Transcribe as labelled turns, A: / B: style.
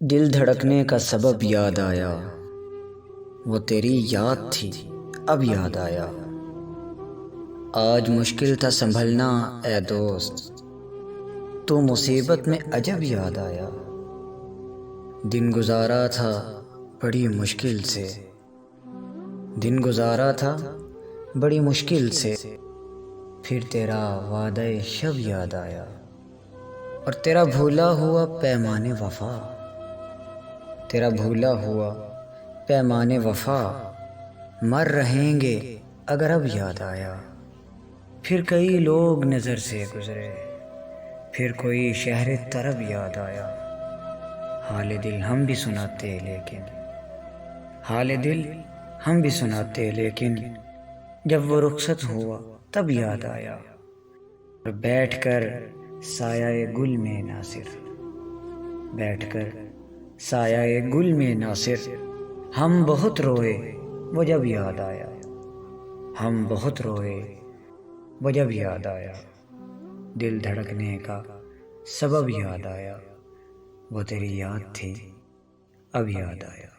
A: دل دھڑکنے کا سبب یاد آیا، وہ تیری یاد تھی اب یاد آیا۔ آج مشکل تھا سنبھلنا اے دوست، تو مصیبت میں عجب یاد آیا۔ دن گزارا تھا بڑی مشکل سے، دن گزارا تھا بڑی مشکل سے، پھر تیرا وعدہ شب یاد آیا، اور تیرا بھولا ہوا پیمان وفا، تیرا بھولا ہوا پیمان وفا۔ مر رہیں گے اگر اب یاد آیا، پھر کئی لوگ نظر سے گزرے، پھر کوئی شہر طرب یاد آیا۔ حال دل ہم بھی سناتے لیکن، حال دل ہم بھی سناتے لیکن، جب وہ رخصت ہوا تب یاد آیا۔ اور بیٹھ کر سایہ گل میں ناصر، بیٹھ کر سایہ گل میں ناصر، ہم بہت روئے وہ جب یاد آیا، ہم بہت روئے وہ جب یاد آیا۔ دل دھڑکنے کا سبب یاد آیا، وہ تیری یاد تھی اب یاد آیا۔